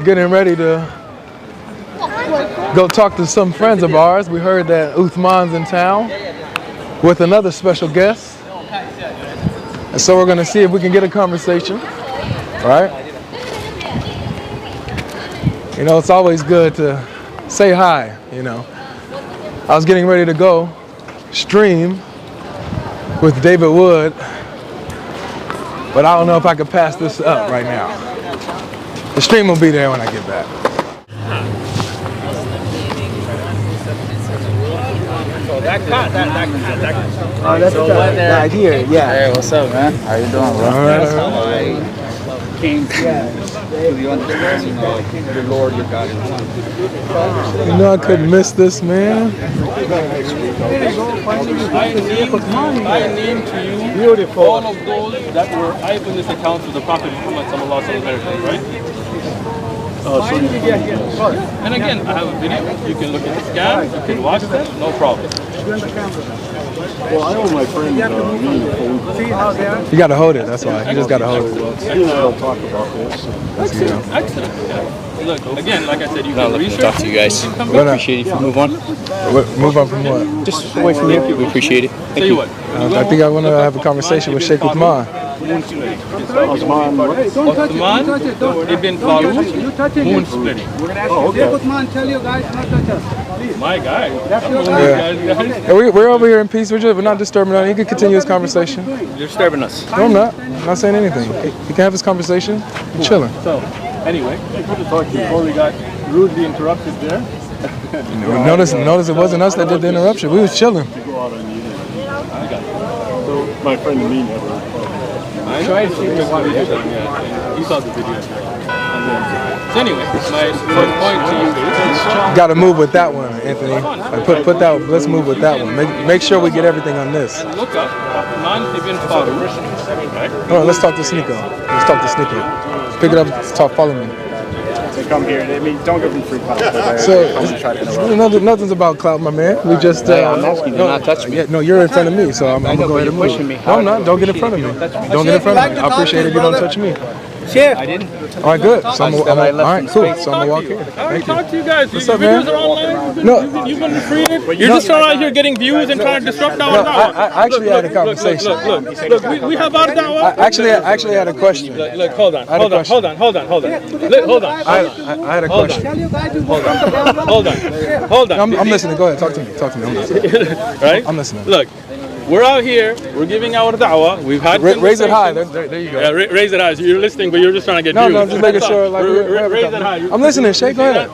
getting ready to go talk to some friends of ours. We heard that Uthman's in town with another special guest. And so we're going to see if we can get a conversation, right? You know, it's always good to say hi, you know. I was getting ready to go stream with David Wood, but I don't know if I could pass this up right now. The stream will be there when I get back. Oh, that's right here, yeah. Hey, what's up, man? How you doing, bro? All right. Came to the understanding of the Lord your God. You know I couldn't miss this, man. I name to you all of those that were eyewitness accounts of the Prophet Muhammad sallallahu alaihi wasallam, right? And again, I have a video. You can look at the scan. You can watch that. No problem. Well, I owe my friend You gotta hold it, that's why. You just gotta hold it. He and I don't talk about this. Excellent. Look, again, like I said, you can research. Talk to you guys. We appreciate it if you move on. Move on from what? Just away from here. We appreciate it. Tell you what. I think I want to have a conversation with Sheikh Uthman. Uthman ibn Farouk, moon splitting. Oh, okay. My guy. Yeah, we're over here in peace. We're not disturbing him. He can continue his conversation. You're disturbing us. No, I'm not. I'm not saying anything. He can have his conversation. We're chilling. So, anyway, before we got rudely interrupted there. Notice it wasn't us that did the interruption. We was chilling. So my friend and me never. I tried to see the video. You saw the video. So anyway, my point to you is... Got to move with that one, Anthony. Put that. Let's move with that one. Make sure we get everything on this. Look up Uthman ibn Farouk. Right? All right, let's talk to SNEAKO. Let's talk to SNEAKO. Pick it up. Talk. Follow me. They come here. I mean, don't give them free clout. So nothing's about clout, my man. We just. I'm asking you not touch me. Yeah, no, you're in front of me, so I'm gonna go ahead and move. No, I'm not. Don't get in front of me. Don't get in front of me. I appreciate it if you don't touch me. Chef. I didn't. All right, good. So all right, cool. So I'm gonna walk in. I already Thank you. talked to you guys. What's Your up, man? videos are online. You've been retreated. You're No. just out here getting views and trying to disrupt our da'wah. I actually had a conversation. Look, we have our da'wah. I actually had a question. Look, hold on. I had a question. Hold on. I had a question. Hold on. I'm listening. Go ahead. Talk to me. I'm listening. Right? I'm listening. Look, we're out here. We're giving our da'wah. We've had Raise it high. There you go. Yeah, raise it high. So you're listening, but you're just trying to get No, views. no, I'm just making sure. Like, Raise it high. I'm listening. Shay, go ahead.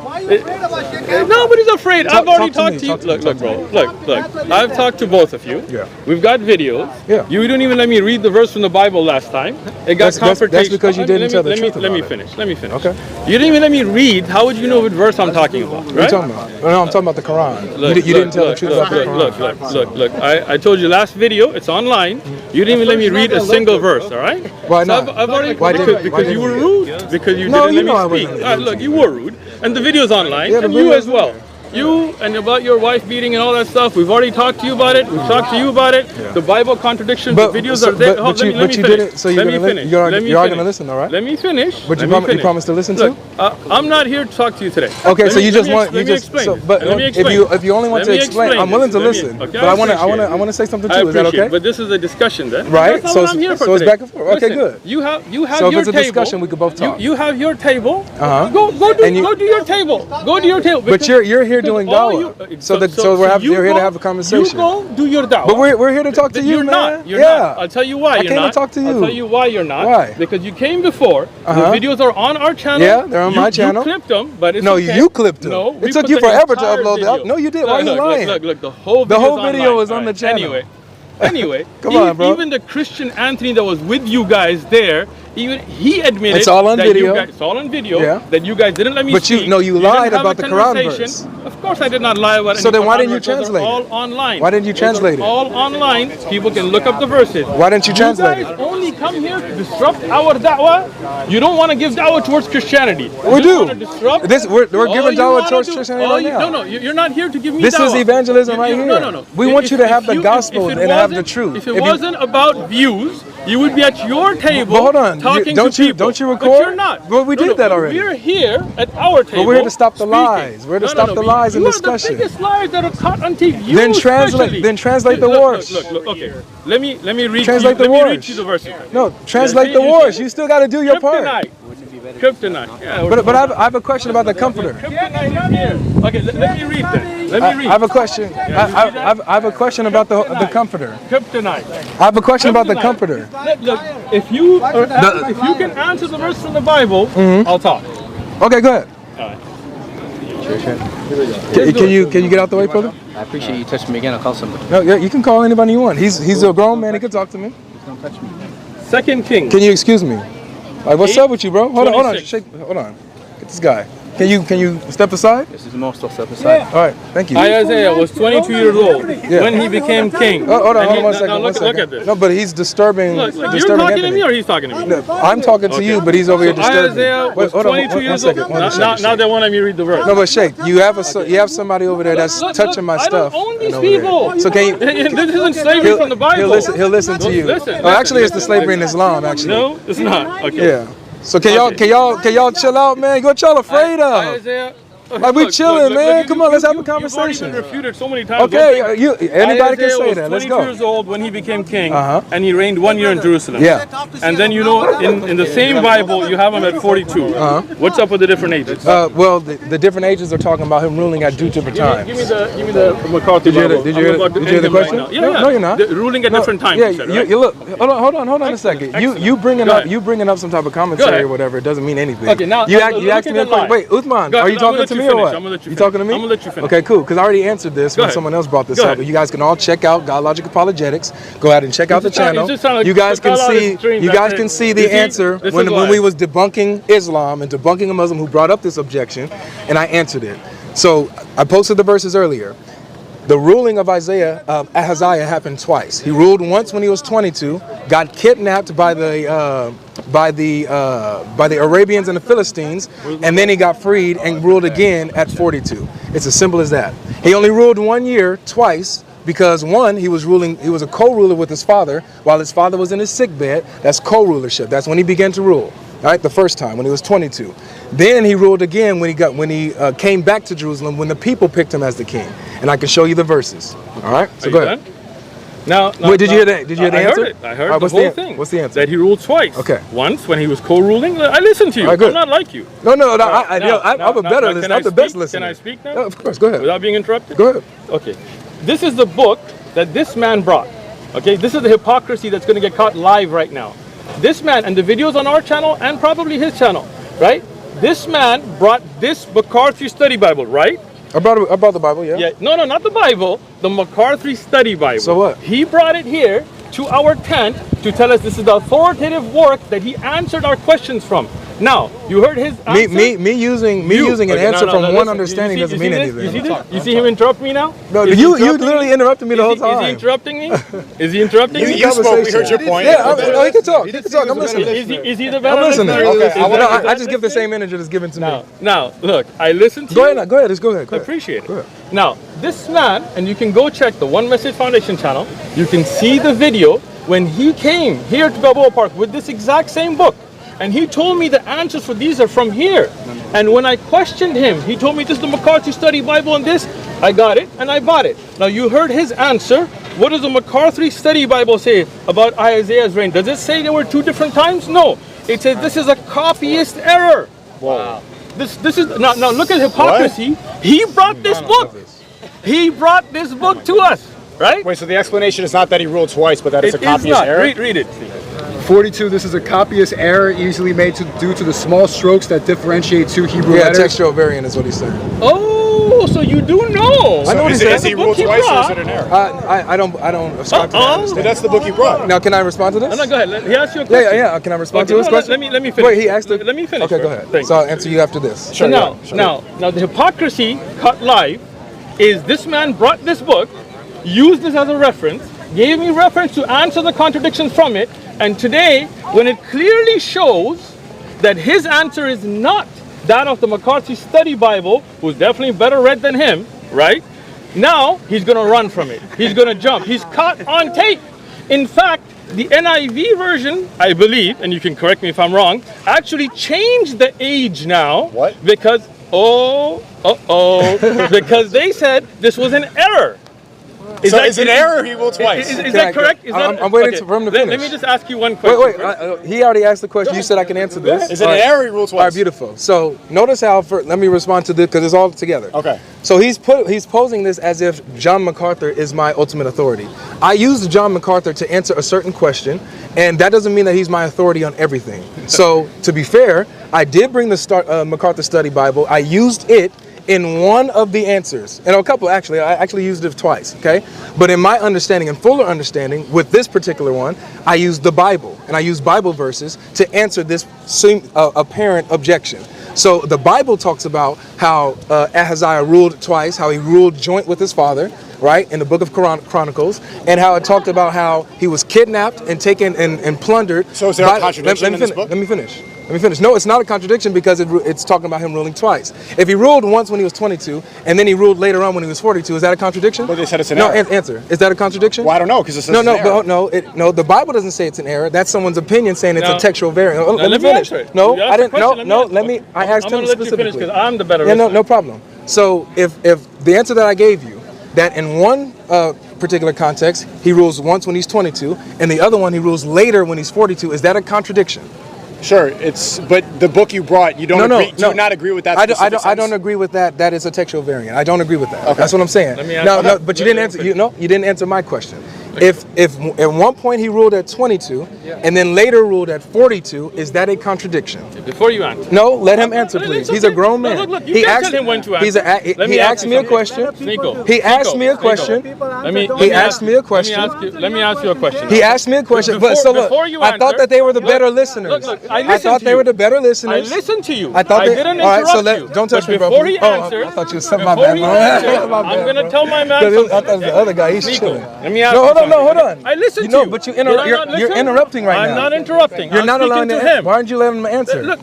Nobody's afraid. I've already talk talked to to you. me. Look, bro. Look. I've talked to both of you. Yeah. We've got videos. Yeah. You didn't even let me read the verse from the Bible last time. It got confrontation. That's because you didn't tell the truth Let me about it. finish. Let me finish. Okay. You didn't even let me read. How would you know what verse I'm talking about? What are you Right? talking about? No, I'm talking about the Quran. You didn't tell the truth about the Quran. Look. I told you last video. It's online. You didn't even let me read a single verse. All right? Why So not? I've already because you were rude. Because you No, didn't you let know I me speak. wasn't rude. Look, you were rude, and the video's online, Yeah, the and you video's as well. You and about your wife beating and all that stuff. We've already talked to you about it. We've talked to you about it. The Bible contradictions. The videos are there. But you Let me didn't. So finish. you're going to listen, all right? Let me finish. But you promised to listen Look, to? I'm not here to talk to you today. Okay, Let so me- you let just me want ex- let me explain so, this. but Let me if explain you this. only want Let to me explain, explain I'm willing to this. listen. Okay, But I want appreciate it. to say something I too. Is that appreciate it, okay? but this is a discussion then. Right, That's so not what I'm here for it's today. back and forth. Okay, Listen, good. You have So if your it's a table. discussion, we could both talk. You have your table. Uh-huh. Go do And go do your table. Go do your table. But you're here doing dawah. So you're here to have a conversation. You go do your dawah. But we're here to talk to you, You're man. not. You're not. I'll tell you why I you're came to not. talk to you. I'll tell you why you're not. Why? Because you came before. The videos are on our channel. Yeah, they're on my channel. You clipped them, but it's No, okay. you clipped them. No, It took you forever to upload that. No, you did. Why are you lying? Look, the whole video is on the channel. Anyway, Come on, bro. Even the Christian Anthony that was with you guys there, even he admitted It's all on that video. it's all on video. Yeah. That you guys didn't let me But speak. you didn't lied have about a the Quran conversation. verse. Of course, I did not lie about it. So then why didn't you translate it? All online. Why didn't you translate it? All online. People can look up the verses. Why didn't you translate You guys it? only come here to disrupt our da'wah. You don't want to give da'wah towards Christianity. We do. Want to disrupt. We're All giving you dawah wanna towards do- Christianity all right you- now. No, you're not here to give me This is dawah. evangelism right here. No. We want you to have the if gospel it and have the wasn't- truth. If it wasn't about views, You would be at your table But hold on, talking don't to you people. don't you record? But you're not. Well, we did that already. We're here at our table. But we're here to stop the speaking. lies. We're here to stop the lies and discussion. You are the biggest liars that are caught on TV. You Then translate. especially. Then translate the Look, wars. Look. Okay. Let me read. Translate you, the let me read wars. you the verses. No, translate the wars. You still got to do your part. Kryptonite. Yeah, But I have a question about the Comforter. Kryptonite is here. Okay, let me read then. Let me read. I have a question. I have a question about the Comforter. Kryptonite. I have a question about the Comforter. Look, if you can answer the verse from the Bible, I'll talk. Okay, go ahead. All right. Can you get out the way, brother? I appreciate you touching me again. I'll call somebody. No, yeah, you can call anybody you want. He's a grown man. He can talk to me. Second Kings. Can you excuse me? Like, what's up with you, bro? Hold on. 26. Hold on. Get this guy. Can you step aside? This is the most I'll step aside. All right, thank you. Ahaziah was 22 years old when he became king. Oh, hold on, And one second. Look at this. No, but he's disturbing. Look, you're disturbing talking to me Anthony. or he's talking to me? No, I'm talking to you, but he's over here disturbing. Ahaziah was 22 years old. Now they want me to read the verse. No, but Sheikh, you have somebody over there that's touching my stuff. I don't own these and over there. people. So can you? This isn't slavery from the Bible. He'll listen to you. Listen. Oh, actually, it's the slavery in Islam. Actually. No, it's not. Okay. Yeah. So can y'all chill out, man? What y'all afraid of? Ahaziah, Like, we chilling, man. Come on, let's have a conversation. You've already been refuted so many times. Okay, anybody can Ahaziah say was that. Let's 22 go. years old when he became king, Uh-huh. and he reigned 1 year in Jerusalem. Yeah. And then in the same Bible, you have him at 42. Uh-huh. What's up with the different ages? Well, the different ages are talking about him ruling at two different times. Give me the MacArthur Bible. Did you hear the question? Right now. Yeah, No, you're not. Ruling at different times. Yeah, you said, right? you look. Hold on a second. You bringing up some type of commentary or whatever. It doesn't mean anything. Okay, now you look asked at me a the question. lie. Wait, Uthman, Go are ahead, you I'm gonna talking to let me you or what? finish. I'm gonna let you You talking to me? I'm gonna let you finish. Okay, cool. Because I already answered this when ahead. someone else brought this Go up. ahead. But you guys can all check out GodLogic Apologetics. Go ahead and check out the channel. just sound like You guys can a lot of see. streams You that guys say, can see you the see, answer this when is why. we was debunking Islam and debunking a Muslim who brought up this objection, and I answered it. So I posted the verses earlier. The ruling of Ahaziah happened twice. He ruled once when he was 22, got kidnapped by the Arabians and the Philistines, and then he got freed and ruled again at 42. It's as simple as that. He only ruled 1 year twice because one, he was a co-ruler with his father while his father was in his sick bed. That's co-rulership. That's when he began to rule. All right, the first time when he was 22. Then he ruled again when he came back to Jerusalem when the people picked him as the king. And I can show you the verses. All right, so go ahead. Now, wait, did you hear that? Did you hear the answer? I heard the whole thing. What's the answer? That he ruled twice. Okay. Once when he was co-ruling. I listened to you. All right, good. I'm not like you. No, I'm a better listener. I'm the best listener. Can I speak now? No, of course, go ahead. Without being interrupted? Go ahead. Okay. This is the book that this man brought. Okay, this is the hypocrisy that's going to get caught live right now. This man, and the videos on our channel and probably his channel, right? This man brought this McCarthy Study Bible, right? I brought the Bible, yeah. Yeah. No, not the Bible. The McCarthy Study Bible. So what? He brought it here to our tent to tell us this is the authoritative work that he answered our questions from. Now, you heard his answer? Me using an answer from one understanding doesn't mean anything. You see this? You see him interrupt me now? No, you literally interrupted me the whole time. Is he interrupting me? Is he interrupting me? You spoke. We heard your point. Yeah, he can talk. He can talk. I'm listening. Is he the better I'm listening. listener? I just give the same energy that's given to me. Now, look, I listened to Go you. ahead. Go ahead. Just go ahead. I appreciate it. Go ahead. Now, this man, and you can go check the One Message Foundation channel, you can see the video when he came here to Balboa Park with this exact same book. And he told me the answers for these are from here. And when I questioned him, he told me this is the McCarthy Study Bible and this. I got it and I bought it. Now you heard his answer. What does the McCarthy Study Bible say about Ahaziah's reign? Does it say there were two different times? No. It says this is a copyist error. Wow. This is now look at hypocrisy. What? He brought this book. He brought this book to us, right? Wait, so the explanation is not that he ruled twice, but that it's a copyist error? Read it. 42, this is a copyist error easily made due to the small strokes that differentiate two Hebrew letters. Textual variant is what he's saying. Oh, so you do know. I know what he Is said. he ruled twice or is it an error? I don't ascribe to that. That's the book he brought. Now, can I respond to this? No, go ahead. He asked you a question. Yeah. Can I respond to Okay, his no, question? let me finish. Wait, he asked it. Let me finish. Okay, go first. ahead. Thank So you. I'll answer you after this. So now the hypocrisy cut live is this man brought this book, used this as a reference, gave me reference to answer the contradictions from it, and today, when it clearly shows that his answer is not that of the McCarthy Study Bible, who's definitely better read than him, right? Now, he's going to run from it. He's going to jump. He's caught on tape. In fact, the NIV version, I believe, and you can correct me if I'm wrong, actually changed the age now. What? Because, because they said this was an error. Is it an error? He ruled twice. Is that correct? Is that, I'm waiting for him to finish. Let me just ask you one question. Wait. He already asked the question. You said I can answer this. Is it an error? He ruled twice. All right, beautiful. So notice how. Let me respond to this because it's all together. Okay. So he's posing this as if John MacArthur is my ultimate authority. I used John MacArthur to answer a certain question, and that doesn't mean that he's my authority on everything. So to be fair, I did bring the MacArthur Study Bible. I used it in one of the answers, and a couple actually. I actually used it twice, okay? But in my understanding and fuller understanding with this particular one, I used the Bible, and I used Bible verses to answer this apparent objection. So the Bible talks about how Ahaziah ruled twice, how he ruled joint with his father, right, in the book of Chronicles, and how it talked about how he was kidnapped and taken and plundered. So is there a contradiction in this book? Let me finish. No, it's not a contradiction because it's talking about him ruling twice. If he ruled once when he was 22 and then he ruled later on when he was 42, is that a contradiction? But they said it's an error. No, answer. Is that a contradiction? Well, I don't know because it says No, the Bible doesn't say it's an error. That's someone's opinion saying it's a textual variant. Let me finish. Answer it. No, I didn't. I asked him specifically. Because I'm the better. Yeah, no problem. So if the answer that I gave you, that in one particular context he rules once when he's 22, and the other one he rules later when he's 42, is that a contradiction? Sure, but the book you brought, you don't agree. Do you not agree with that? I don't agree with that. That is a textual variant. I don't agree with that. Okay. That's what I'm saying. But you didn't answer. You didn't answer my question. If at one point he ruled at 22 and then later ruled at 42, is that a contradiction? Before you answer. No, let him answer, please. He's a grown man. Look, he asked him when to answer. He asked me a question. He asked me a question. He asked me a question. Let me ask you a question. He asked me a question. But so look, I thought that they were the better listeners. I thought they were the better listeners. I listened to you. I thought they didn't all right, so interrupt you. don't touch me, bro. Before he answered, I thought you was my bad, bro. I'm gonna tell my man. I thought it was the other guy. He's chilling. Let me ask No, hold on. I listened to you. No, but you're interrupting right now. I'm not interrupting. You're not allowing to him. Why aren't you letting him answer? Look,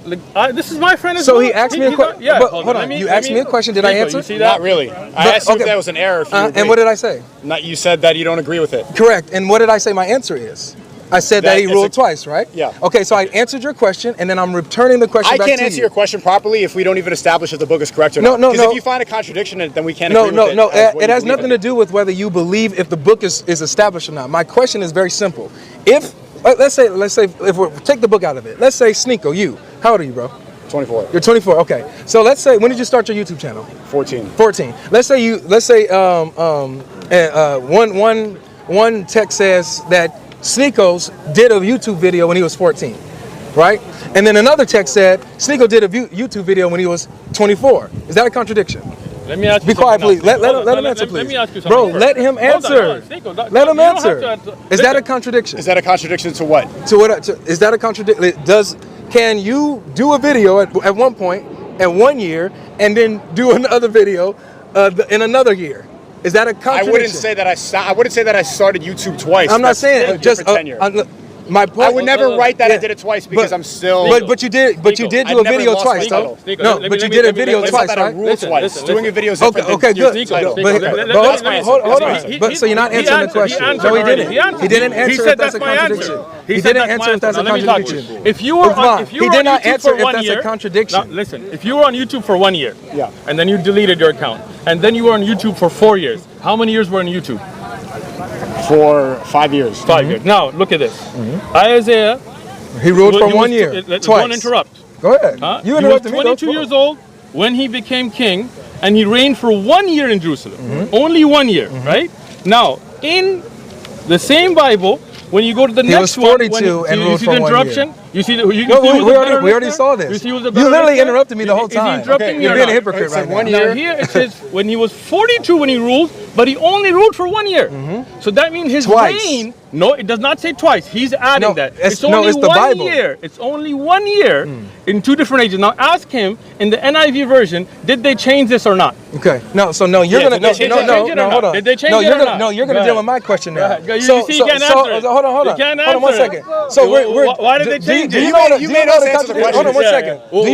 this is my friend as well. So he asked me a question. Yeah, but hold on. You asked me a question. Did I answer? You see that? Not really. I asked you if that was an error. And what did I say? You said that you don't agree with it. Correct. And what did I say my answer is? I said that he ruled twice, right? Yeah. Okay, so I answered your question, and then I'm returning the question back to you. I can't answer your question properly if we don't even establish if the book is correct or not. No. Because if you find a contradiction in it, then we can't agree with it. No. It has nothing to do with whether you believe if the book is established or not. My question is very simple. If let's say if we take the book out of it. Let's say SNEAKO, you. How old are you, bro? 24. You're 24. Okay. So let's say, when did you start your YouTube channel? 14. 14. Let's say one text says that SNEAKO did a YouTube video when he was 14, right? And then another text said SNEAKO did a YouTube video when he was 24. Is that a contradiction? Let me ask you. Be quiet, please. Let him answer, please. Let me ask you something. Bro, let him answer. Let him answer. Is that a contradiction? Is that a contradiction to what? To what? Is that a contradiction? Can you do a video at one point, at 1 year, and then do another video in another year? Is that a contradiction? I wouldn't say that I started YouTube twice. I'm not saying just tenure. My point. I would never write that I did it twice because I'm still. But you did do a video twice, though. No, but you did a video twice, right? Doing a video is different. Okay, good. Hold on. But so you're not answering the question. No, he didn't. He didn't answer if that's a contradiction. He didn't answer if that's a contradiction. If you were on YouTube for 1 year, contradiction. Listen, if you were on YouTube for 1 year, and then you deleted your account, and then you were on YouTube for 4 years, how many years were on YouTube? For 5 years. 5 years. Now look at this. Ahaziah. He ruled for 1 year. Twice. Don't interrupt. Go ahead. You interrupted me. He was 22 years old when he became king, and he reigned for 1 year in Jerusalem. Only 1 year, right? Now, in the same Bible, when you go to the next one, he was 42 and ruled for 1 year. You see the we already saw this. You literally interrupted me the whole time. You're being a hypocrite right now. Now here it says when he was 42 when he ruled, but he only ruled for 1 year. So that means his reign. No, it does not say twice. He's adding that. It's only 1 year. It's only 1 year in two different ages. Now ask him in the NIV version, did they change this or not? Okay. No. So no, you're gonna hold on. Did they change it or not? No, you're gonna deal with my question now. You see, you can't answer it. Hold on. Hold on 1 second. So why did they change it? You made us answer the question. Hold on 1 second. Do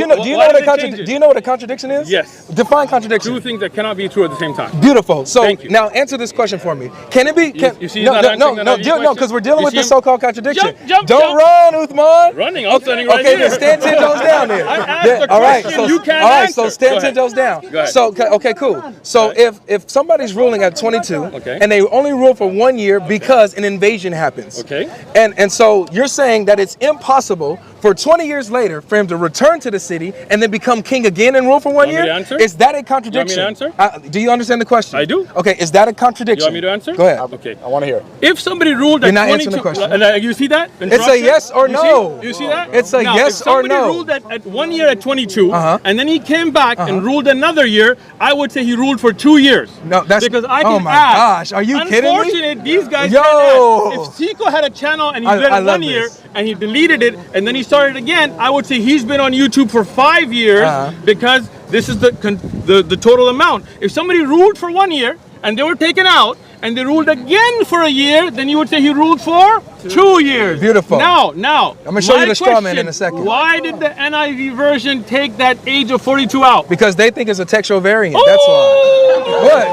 you know what a contradiction is? Yes. Define contradiction. Two things that cannot be true at the same time. Beautiful. So Thank you. now answer this question for me. Can it be? You see he's not answering the NIV question? Because we're dealing You with see this him? so-called contradiction. Jump, Don't run, Uthman. Running, I'm standing right Okay, here. then stand 10 toes down then. I asked the All right, question, so you can't all right, answer. so stand Go 10 ahead. toes down. Go ahead. So okay, cool. So if somebody's ruling at 22 Okay. and they only rule for 1 year because an invasion happens. Okay. And so you're saying that it's impossible for 20 years later for him to return to the city and then become king again and rule for 1 You year? want me to answer? Is that a contradiction? You want me to answer? Do you understand the question? I do. Okay, is that a contradiction? You want me to answer? Go ahead. Okay. I want to hear it. If somebody ruled at You're not 22, answering the question. You see that? It's a yes or You no. See? You see that? It's a now, yes if or somebody no. ruled at 1 year at 22, Uh-huh. and then he came back and ruled another year, I would say he ruled for 2 years. No, that's because I oh can my ask. gosh, are you kidding me? Unfortunate, these guys Yo. can't ask. If Seeko had a channel and he did I it love 1 year this. and he deleted it and then he started again, I would say he's been on YouTube for 5 years because this is the total amount. If somebody ruled for 1 year and they were taken out and they ruled again for a year, then you would say he ruled for 2 years. Beautiful. Now, I'm gonna show you my the straw man in question, a second. Why did the NIV version take that age of 42 out? Because they think it's a textual variant. That's why. What?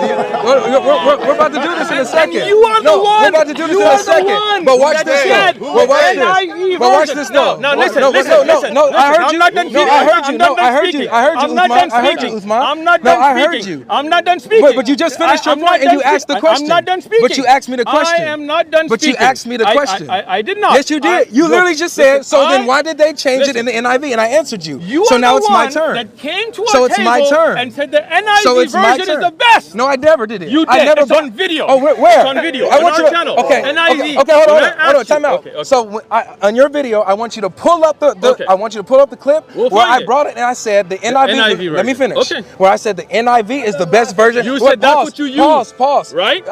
We're about to do this in a second. You are the one. We're about to do this You in a are the second. one But watch that this said though. But watch NIV this. But watch version. this though. No, listen, No, listen, no, listen. I heard I'm you. not done No, I heard you. speaking. No, I heard you. I heard you, I'm not done Uthman. I heard you, speaking. Uthman. I'm not No, done I heard speaking. you. I'm not done speaking. But you just finished your I'm point not and you done asked the speaking. question. I'm not done speaking. But you asked me the question. I am not done But speaking. you asked me the question. I did not. Yes, you did. You literally just said, so then why did they change it in the listen. NIV? And I answered you. You So are now the it's my one turn. that came to So our it's my table turn. and said the NIV So it's my version is turn. the best. No, I never did it. You I did. never It's on video. Oh, where? It's on video. I On want our you to, channel. Okay. NIV. Okay. Hold When I on. asked Time you- out. okay. So on your video, I want you to pull up the Okay. I want you to pull up the clip We'll where find I it. brought it and I said the NIV. NIV Let me version. finish. Okay. Where I said the NIV is the best version. You Look, said that's pause, what you used. Pause. Right?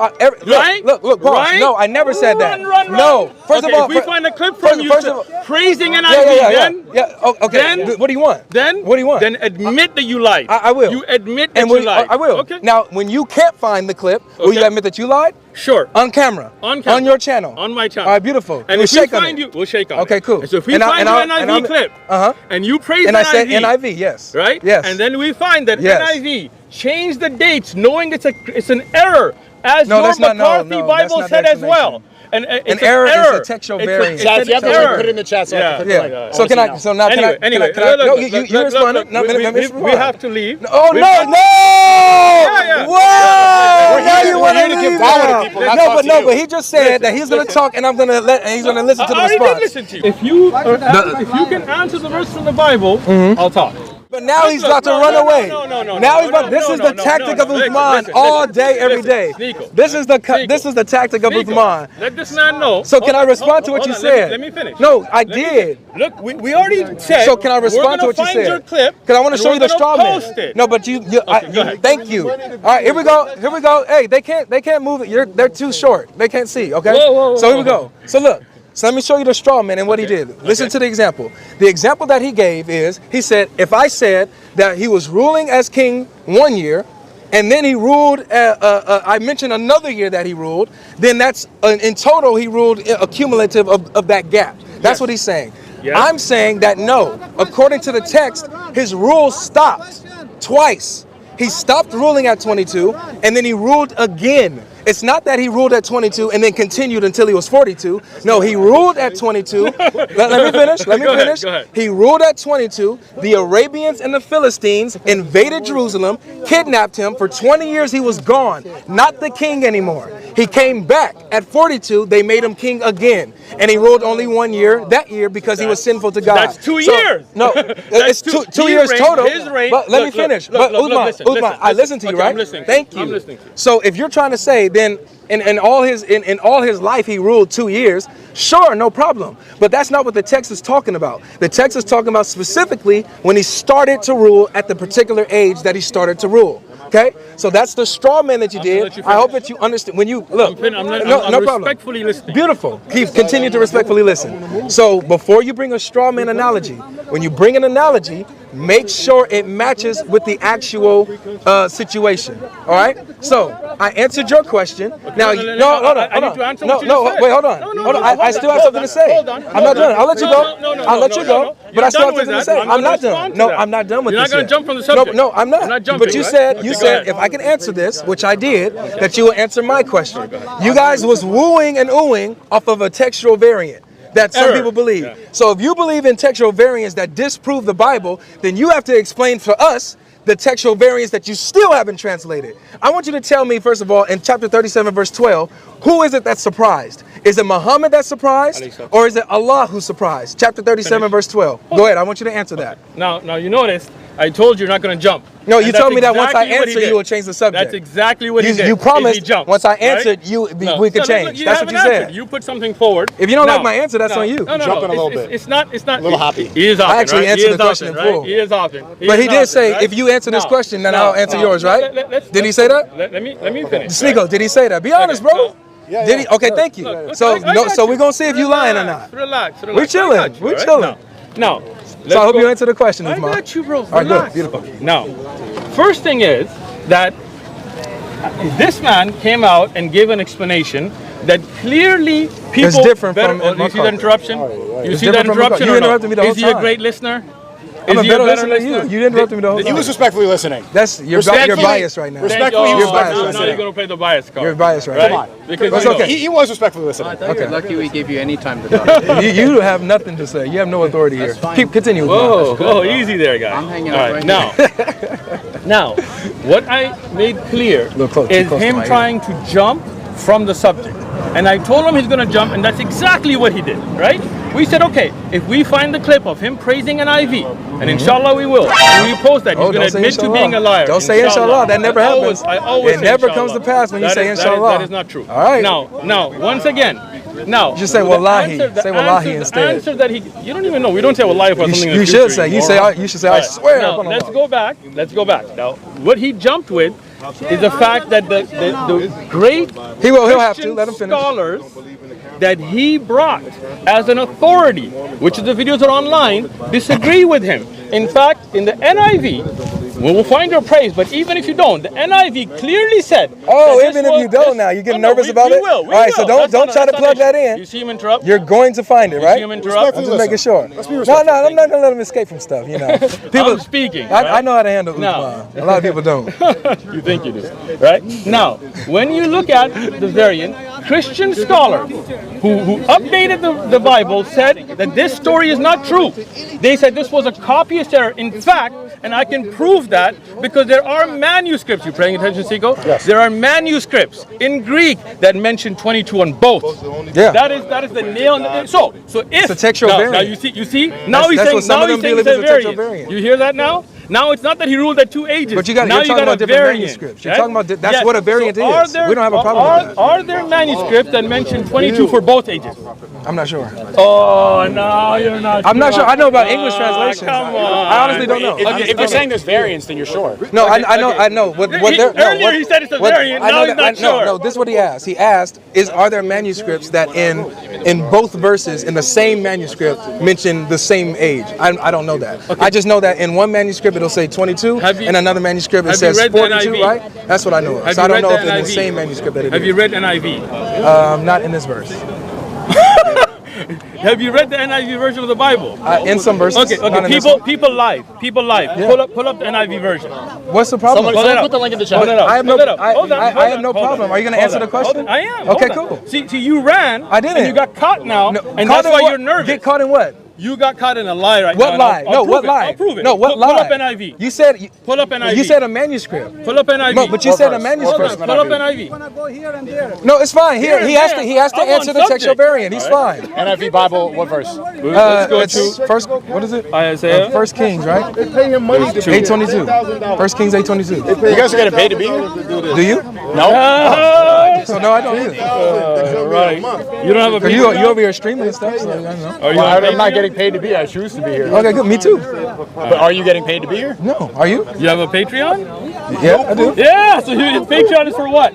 Look. Look. Pause. Right? No, I never said that. Run. No. First Okay, of all, if we find a clip from you first of all, praising NIV, then Okay. then- What do you want? then What do you want? Then admit that you lied. I will. You admit that And you lied. I will. Okay. Now, when you can't find the clip, will you Okay. admit that you lied? Sure. On camera. On camera. On your channel. On my channel. All right, beautiful. And we'll if we shake on find it. you, we'll shake on it. Okay, cool. And so if we And find I'll- an NIV clip, and you praise And I NIV, said NIV, yes. right? Yes. And then we find that Yes. NIV changed the dates, knowing it's an error, as No, your that's not- no, McCarthy no, that's Bible not the said as well. And it's an error error. is a textual It's variant. Chat, it's you have an to error. put it in the chat so I can put Yeah. it like So can I? So now can I? Anyway, Can I? No, you responded. No, let me we respond. have to leave. Oh We- no! yeah. Whoa! We're Now here- you we're want here to to leave give power to now. people, not No, talk but to no, you. but he just said that he's going to talk and I'm going to let and he's going to listen to the I already did response. listen to you. If you can answer the verse from the Bible, I'll talk. But now he's about to run away. No. Now he's about. This is the tactic of Uthman all day, every day. Sneako. This is the tactic of Uthman. Let this man know. So can I respond to what you said? Let me finish. No, I Let me did. finish. Look, we already said. So can I respond to what you We're gonna said? find your clip. Because I want to and show you we're the gonna straw man. post it. No, but go ahead. thank you. All right, here we go. Hey, they can't move it. They're too short. They can't see. Okay. Whoa, So here we go. So look. So let me show you the straw man and what he did. Listen to the example. The example that he gave is, he said, if I said that he was ruling as king 1 year, and then he ruled, I mentioned another year that he ruled, then that's, in total, he ruled a cumulative of that gap. That's what he's saying. Yes. I'm saying that no, according to the text, his rule stopped twice. He stopped ruling at 22, and then he ruled again. It's not that he ruled at 22 and then continued until he was 42. No, he ruled at 22. Let me finish. Let me finish. Go ahead. He ruled at 22. The Arabians and the Philistines invaded Jerusalem, kidnapped him. For 20 years, he was gone, not the king anymore. He came back at 42. They made him king again, and he ruled only 1 year that year because he was sinful to God. That's 2 years. No, it's two he years reigned, total. his reign- But let me look, finish. look, But look, Uthman, listen, I listen to you, okay, right? I'm listening to Thank you. you. I'm listening to you. So if you're trying to say then in all his life he ruled 2 years, sure, no problem. But that's not what the text is talking about. The text is talking about specifically when he started to rule at the particular age that he started to rule. Okay, so that's the straw man that you gonna did. let you I hope finish. that you understand. When you look, I'm no problem. respectfully listening. Beautiful. Continue to respectfully listen. So before you bring a straw man analogy, when you bring an analogy, make sure it matches with the actual situation. All right. So I answered your question. Now, no, hold on. I need to answer No, what you no, just said. wait, hold on. No, Hold on. I still have something to say. Hold on. I'm not done. I'll let you go. No, I'll let you go. But I still have something to say. I'm not done. respond to No, that. I'm not done with You're this not going yet. to jump from the subject. No, I'm not. You're not jumping, But you right? said Okay, go ahead. if I can answer this, which I did, that you will answer my question. You guys was wooing and oohing off of a textual variant that some Error. people believe. Yeah. So if you believe in textual variants that disprove the Bible, then you have to explain for us the textual variants that you still haven't translated. I want you to tell me, first of all, in chapter 37, verse 12, who is it that's surprised? Is it Muhammad that's surprised? Or is it Allah who's surprised? Chapter 37, verse 12. Go ahead, I want you to answer that. Now you notice, I told you you're not going to jump. No, And you that's told me that once I exactly what he answer, did. you will change the subject. That's exactly what he did. You If he promised jumped, once I right? answered, we could No, change. you That's what haven't you answered. said. You put something forward. If you don't like my answer, that's on you. No, Jumping a little it's, bit. It's not. A little hoppy. He is hopping. I actually right? answered He is the question hopping, in full. right? He is hopping. But he did say, right? if you answer this No, question, then no, I'll answer no. yours, right? Let's- Did he say that? Let me finish. Sneako, did he say that? Be honest, bro. no. Did he? Okay, thank you. Look, So I got you. we're gonna see if you lying or not. Relax. We chilling. I got you, We right? chilling. Now, So I hope you answer the question, I Uthman. got you, bro. All right, good, Relax. beautiful. Now, first thing is that this man came out and gave an explanation that clearly people different better, from- oh, you see that interruption? You see that different from- interruption you or no? interrupted me the whole Is he a time. great listener? I'm Is a he better listener than you. You interrupted me the whole He time. was respectfully listening. That's you're Respectfully- biased right now. Respectfully, Thank he you. was biased Now right you're now. going to play the bias card. You're biased right right? now. Come on. Because That's you know- okay. He was respectfully listening. I thought you're lucky we gave you any time to talk. You have nothing to say. You have no authority here. fine. Continue. Whoa, easy there, guys. I'm hanging All out right, right now, what I made clear Look close- is close to him my ear. trying to jump from the subject. And I told him he's going to jump, and that's exactly what he did, right? We said, okay, if we find the clip of him praising an IV, and inshallah we will, and we post that, he's Oh, going don't to say admit to inshallah. being a liar. Don't say inshallah. That never happens. I always It say never inshallah. comes to pass when you That say is- inshallah. That is not true. All right. Now, once again, Just say wallahi. Say wallahi instead. The answer that you don't even know. We don't say wallahi for something You in the should future, say. You should say. I All right. swear. Now, upon let's Allah. go back. Let's go back. Now, what he jumped with is the fact that the great He'll have to Christian let him finish. scholars that he brought as an authority, which the videos are online, disagree with him. In fact, in the NIV, we will find your praise, but even if you don't, the NIV clearly said. Oh, that even this if you was- don't this- now, you getting no, nervous we- about we it? will, we All right, so will. don't That's not- try to that's plug not that issue. in. You see him interrupt? You're going to find it, right? see him interrupt? I'm just making sure. No, I'm not gonna let him escape from stuff. You know, I'm speaking. I know how to handle No. Uthman. A lot of people don't. You think you do, right? Now, when you look at the variant, Christian scholars who updated the Bible said that this story is not true. They said this was a copyist error. In fact, and I can prove that because there are manuscripts. You paying attention, Siko? Yes. There are manuscripts in Greek that mention 22 on both. Yeah. That is the nail on the so if It's a textual now, variant. Now you see now That's what he's some of them saying believe it's is a a textual variant. variant. You hear that now? Now it's not that he ruled at 2 ages. But now you're talking got about a different variant, manuscripts. You're right? talking about that's what a variant So is. We don't have a problem with that. Are there manuscripts that mention 22 for both ages? I'm not sure. Oh no, you're not. I'm not sure. I know about English translations. Come on. I honestly don't know. If you're saying there's variants, then you're sure. No, I know. What Earlier he said it's a variant, I know now he's that- not sure. No, this is what he asked. He asked, are there manuscripts that in both verses, in the same manuscript, mention the same age? I don't know that. I just know that in one manuscript it'll say 22, Have you- in another manuscript it have you says read the 42, NIV? right? That's what I know of. Have So you I don't read know the if it's in the NIV? same manuscript that it Have is. you read NIV? Not in this verse. Have you read the NIV version of the Bible? In some verses. Okay. not in this one. People live. Pull up the NIV version. What's the problem? Pull it up. Put the link in the chat. I have no, Hold it up. I, Hold on, I, hold I have on, no hold on. problem. Are you going to Hold answer on, the question? I am. Okay, Hold on. cool. See, you ran. I didn't. And you got caught now, and Caught that's in why what? you're nervous. Get caught in what? You got caught in a lie right What now. lie? I'll No, prove what it. lie? I'll prove it. No, what lie? Pull up NIV. You said. Pull up NIV. You said a manuscript. Pull up NIV. No, but you said a manuscript. Hold on, pull up NIV. No, it's fine. Here and He has there. to. He has to I'm on answer the textual subject. variant. He's fine. NIV Bible, what verse? Let's go It's to first. What is it? Isaiah. First Kings, right? They pay him money to 822. First Kings 822. You guys are getting paid to be here? Do you? Ah, So no, I don't either. right. You don't have a You Patreon? over here streaming and stuff. So I don't know. Are you on I'm not Patreon? getting paid to be here. I choose to be here. Okay, good. Me too. But are you getting paid to be here? No, are you? You have a Patreon? Yeah, I do. Yeah. So Patreon is for what?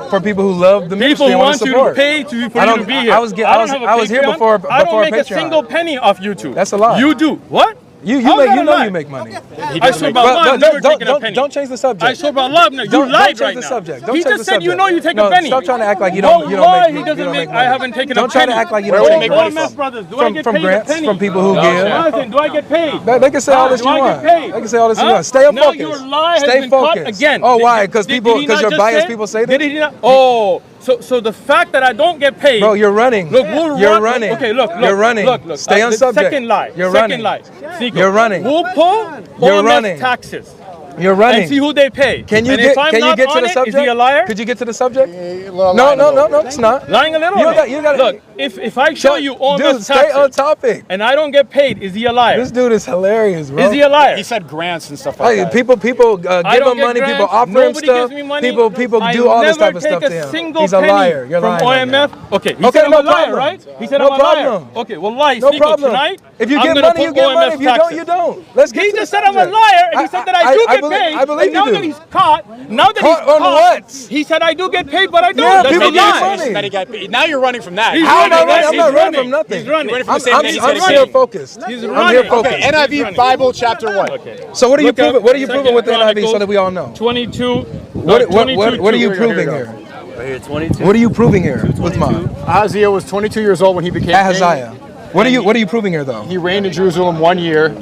For people who love the ministry People and want want to you to support. pay for I you don't- to be here. I was get- I I don't was- have a I was here Patreon. before I don't make Patreon. a single penny off YouTube. That's a lie. You do what? You How make is that you a know lie? you make money. I swear by Allah, I've never taken a penny. Don't change the I subject. swear by Allah, I've never. You Don't lied change right the now. subject. Don't He change just the said you subject. know you take No, a penny. stop trying to act like you don't make He doesn't you don't make. make I money. haven't taken a penny. Don't try to act like you Where don't would make he make money. money OMF brothers, do I get From paid a grants, penny? from people who give. Jonathan, do I get paid? They can say all this Do you I want. get paid? They can say all this you Huh? want. Stay Now focused. your lie has Stay been caught focused. again. Oh, why? Because Did he not you're just biased. say- People say Did that. he not? Oh, so the fact that I don't get paid. Bro, you're running. Look, we'll You're run- running. Okay, look. You're running. Look. Stay on the subject. Second lie. You're second running. lie. Seiko. You're running. We'll pull You're OMF running. taxes. You're And running. see who they pay. Can you And get if I'm can you not get to on the it, subject? Is he a liar? Could you get to the subject? No, No, it's not. Lying a little. You gotta- Look, if I show you OMF Dude, taxes stay on topic. and I don't get paid, is he a liar? This dude is hilarious, bro. Is he a liar? He said grants and stuff like Hey, that. people I give don't him get money. grants. People offer him Nobody stuff. gives me money. People I do all this type never of stuff take to a him. single He's a penny liar. You're from lying. OMF. Okay, he Okay, said I'm no a liar, problem. right? He said No I'm a liar. problem. Okay, well, lie. No Sneako, problem. Tonight, If you I'm get gonna money, you put get OMF money. If you don't, taxes. you don't. Let's get He to just the said I'm a subject. liar, and he said that I do get paid. I believe and now you that do. he's caught, Caught on what? he said I do get paid, but I don't. Yeah, That's people a get lie. money. That he got paid. Now you're running from that. He's How am I running, running? I'm he's not running running. from nothing. He's running. Running from I'm the same thing. I'm He's here running. focused. He's I'm running. here Okay, focused. Okay, NIV Bible chapter 1. Okay. So what are you Look up proving? What are you proving with the Second NIV so that we all know? 22. What are you 22. proving here? Right here, 22. What are you proving here with mine? Ahaziah was 22 years old when he became Ahaziah. king. What are you proving here though? He reigned in Jerusalem 1 year.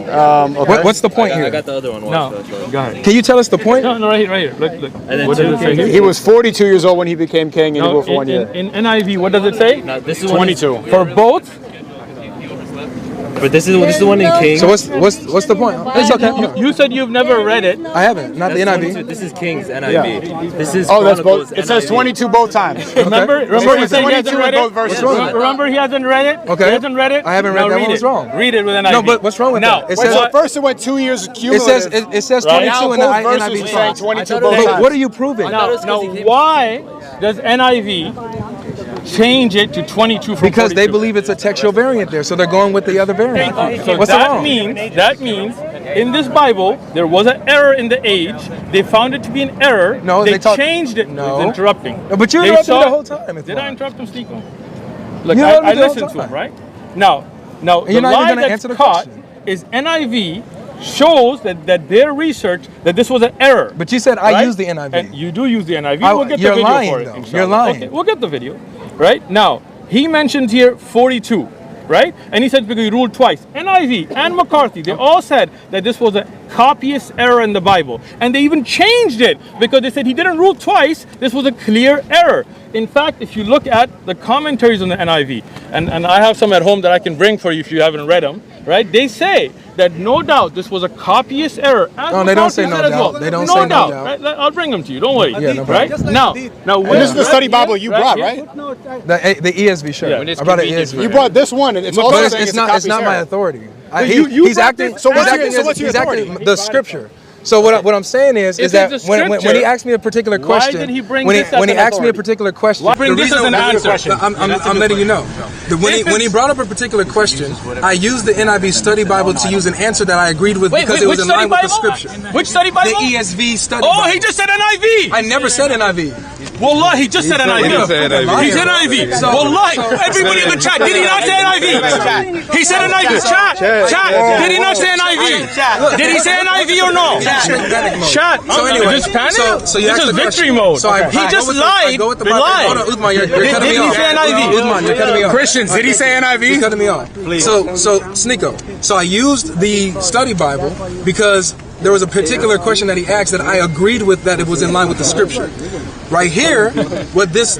What's the point I here? got the other one. No, Watch, watch. go ahead. Can you tell us the point? No, right here. Look. And then What does it say here? He was 42 years old when he became king and he No, ruled for 1 year. in NIV, what does it say? Now, this is 22. For both? But this is the one in Kings. So what's the point? It's okay. You said you've never read it. I haven't. Not the That's NIV. 22. This is Kings NIV. This is Oh, that's Chronicles both. It says NIV. 22 both times. Remember he said he 22 hasn't in read both it? verses. Remember he hasn't read it? Okay. He hasn't read it? I haven't read Now that. read What's it. wrong? Read it with NIV. No, but what's wrong with Now, that? It Wait, says so at first it went 2 years cumulative. it says Now 22 in the both verses NIV. are saying 22 both But times. what are you proving? Now, why does NIV change it to 22 from Because they 42? believe it's a textual variant there, so they're going with the other variant. So What's that wrong? means in this Bible there was an error in the age. They found it to be an error. No, they they talk- changed it. No. It's interrupting. No, but you They interrupted saw- the whole time. It's Did I fine. interrupt him, Sneako? Look, You I interrupted the whole listened to him, time. right? Now the you're not even lie gonna that's answer the caught question. is NIV shows that their research that this was an error. But you said I right? use the NIV. And you do use the NIV. I- We'll get the you're video lying, for it. though. inshallah. You're lying. Okay, we'll get the video. Right? Now, he mentions here 42, right? And he said because he ruled twice. NIV and McCarthy, they all said that this was a copyist error in the Bible. And they even changed it because they said he didn't rule twice. This was a clear error. In fact, if you look at the commentaries on the NIV, and I have some at home that I can bring for you if you haven't read them, right? They say that no doubt this was a copyist error. As No, they don't McCarthy say no said as doubt. well. They don't say no doubt. Right? I'll bring them to you. Don't worry. Yeah, no right? problem. Now, And this is the study Bible you brought, here. right? The ESV show. Yeah. When it's I brought an convenient ESV. for You brought this one, and it's also But saying it's a not copyist my error. authority. you He's brought acting. this- So what's he's your- acting so as- what's your he's acting authority? the scripture. So what I'm saying is If that it's a when he scripture, asked me a particular why question, did he bring when this as he an asked me a authority? particular question, Why bring this as an answer? I'm letting you know. When he brought up a particular question, I used the NIV Study Bible to use an answer that I agreed with because it was in line with the scripture. Which study Bible? The ESV Study Oh, Bible. he just said NIV. I never said NIV. Wallah, he just said NIV. He said NIV. So- Wallah, so- everybody in the chat, did he not say NIV? He said NIV. Chat. Did he not say NIV? Did he say NIV or no? Chat. So anyway, Just panic. so you This asked is the victory question. mode. So He just lied. Go with the They Bible. lied. Hold on, Uthman, you're cutting me Did he off. say NIV? Uthman, you're cutting me off. Christians, did he say You're NIV? cutting me off. So SNEAKO. So I used the study Bible because there was a particular question that he asked that I agreed with that it was in line with the scripture. Right here, what this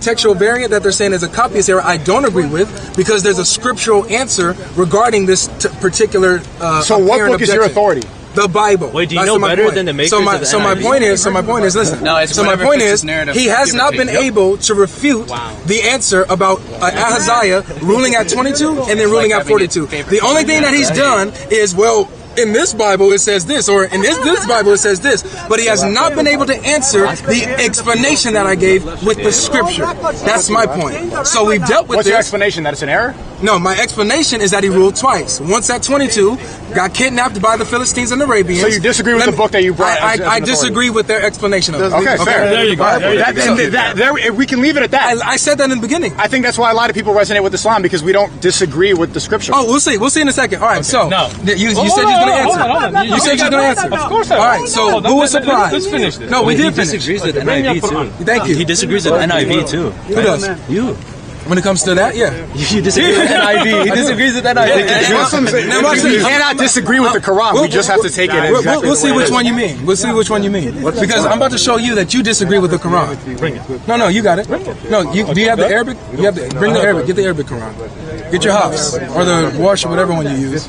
textual variant that they're saying is a copyist error, I don't agree with because there's a scriptural answer regarding this particular. So what apparent book is your objection. authority? The Bible. Wait, do you That's know my better point. than the makers so my, of the so my NIV? point is, listen. No, it's so my whatever point fits is, his narrative, he has give or not take. been able to refute the answer about Ahaziah ruling at 22 and then ruling at 42. The only thing that he's done is, well, in this Bible it says this, or in this Bible it says this, but he has not been able to answer the explanation that I gave with the scripture. That's my point. So we've dealt with What's this. your explanation? That it's an error? No, my explanation is that he ruled twice. Once at 22, got kidnapped by the Philistines and Arabians. So you disagree with the book that you brought? I disagree with their explanation of it. Okay, fair. There you go. We can leave it at that. I said that in the beginning. I think that's why a lot of people resonate with Islam, because we don't disagree with the scripture. Oh, we'll see. We'll see in a second. All right, so Now, you said you was going to answer. hold on. You said you was going to answer. Of course I All will. right, so Hold on, who was surprised? Let's finish this. No, we did He finish. disagrees with NIV too. Thank you. He disagrees with NIV too. Who does? You. When it comes to that, yeah. You disagree with NIV. He disagrees with NIV. Muslims, we cannot disagree with the Quran. We just have to take it exactly. We'll see which one you mean. We'll see which one you mean. Because I'm about to show you that you disagree with the Quran. Bring it. No, you got it. No, do you have the Arabic? You have bring the Arabic. Get the Arabic Quran. Get your Hafs or the Warsh or whatever one you use.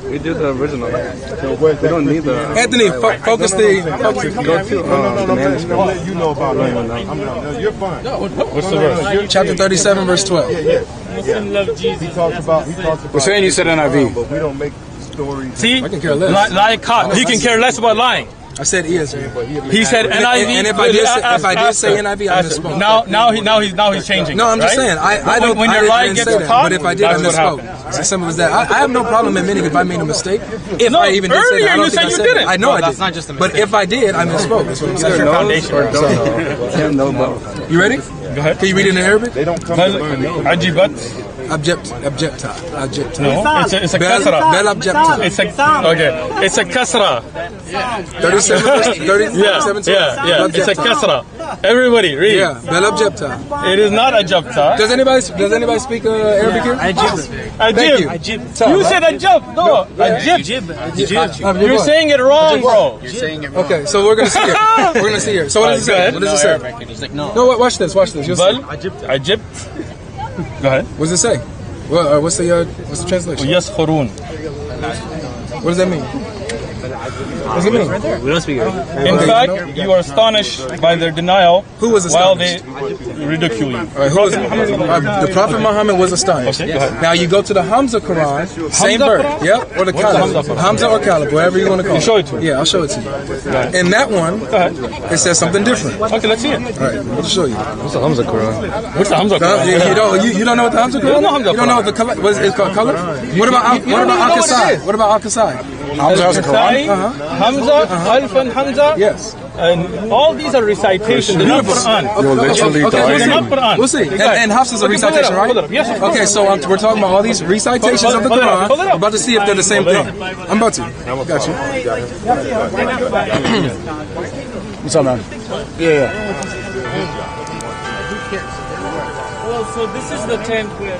We do the original. We don't need the. Anthony, focus the. No, you know about it. You're fine. What's the verse? Chapter 37, verse 12. He talks about. We're saying you said NIV. But we don't make stories. See? I can care less. Lie caught. He can care less about lying. I said ESV. He said NIV. And if I did say NIV, I misspoke. Now he's changing. No, I'm just right? saying. I don't. When I your didn't lie say gets that, caught, but if I did, I that's what misspoke. happens. It's as simple as that. I have no problem admitting if I made a mistake. If No, I even did say earlier that, I don't you think said I you said didn't. that. I know I that's did. not just a But mistake. if I did, I misspoke. That's what I'm saying. Foundation. No, both. You ready? Go ahead. Can you read it in Arabic? They don't come to learn. Ajibat. Abjecta. No, it's a Bel kasra. abjecta. It's a kasra. 37 verse 30. Yeah. It's a kasra. Everybody read. Yeah, Bel abjecta. It is not a jabta. Does anybody speak Arabic here? Thank you. You said ajib. No, ajib. You're saying it wrong, bro. Okay, so we're gonna see it. We're gonna see here. So what does it say? What does it say? He's like, no. No, watch this. Watch this. You'll see. Ajib. Go ahead. What does it say? What's the translation? Yaskhurun. What does that mean? What does it mean? We don't speak Arabic. In fact, you are astonished by their denial. Who was while astonished? they ridicule you. All right, the Prophet Muhammad was astonished. Okay, go ahead. Now you go to the Hamza Quran, same Hamza verse. Quran? Yep, or the What's the Caliph. Hamza Quran? Hamza or Caliph, whatever you want to call it. show it to me. Yeah, I'll show it to you. In that one, it says something different. All Okay, let's see it. right, I'll show you. What's the Hamza Quran? What's the Hamza Quran? You don't know what the Hamza Quran is? don't know Hamza You don't know what the Quran. color? What is it called? Color? What about Al-Qasai? What about Al-Qasai? Hamza has a Quran? Hamza, Alf and Hamza. Yes. And all these are recitations. They're not Quran. They're not Quran. We'll see. And Hafs is a Okay, recitation, pull it right? up. Yes, of course. Okay, so we're talking about all these recitations of the Pull it up, Quran. pull it up. We're about to see if they're the same thing. I'm about to. Got you. What's up, man? Yeah. Well, so this is the tent where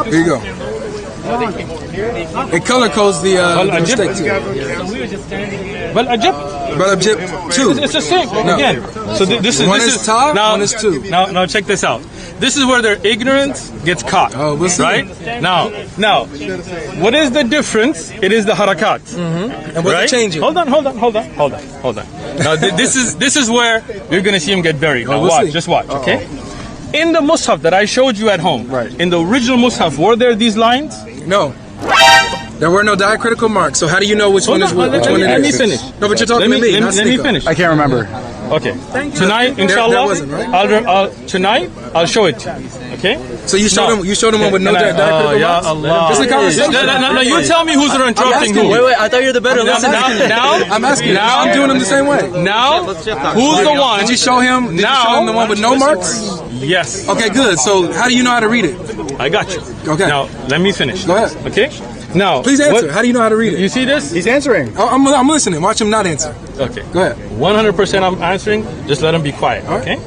Here you go. It color codes the mistake too. so we were just standing here. Well, Ajib. But object two. It's the same again. So this is One this is ta, now, one is two. Now check this out. This is where their ignorance gets caught. Oh, we'll see. Right now, what is the difference? It is the harakat. And what's Right? it changing? Hold on. Now this is where you're gonna see him get buried. Now we'll watch, see. just watch, okay? In the mushaf that I showed you at home, Right. in the original mushaf, were there these lines? No. There were no diacritical marks. So how do you know which Hold one is on, which one it let me is? finish. No, but you're talking to me. not Let me Sneeko. finish. I can't remember. Okay. Tonight, inshallah, There wasn't, right? tonight I'll show it to you. Okay? So you showed them one with no diacritical Ya marks. Allah. It's a conversation. No, you tell me who's interrupting asking who. you. Wait, I thought you were the better listener. I'm asking. Now- I'm doing them the same way. Now, who's the one? Did you show him? Did you show him the one with no marks? Yes. Okay, good. So how do you know how to read it? I got you. Okay. Now, let me finish. Go ahead. Okay? Now, Please answer. How do you know how to read You it? see this? He's answering. I'm listening. Watch him not answer. Okay. Go ahead. 100% I'm answering. Just let him be quiet. right. Okay?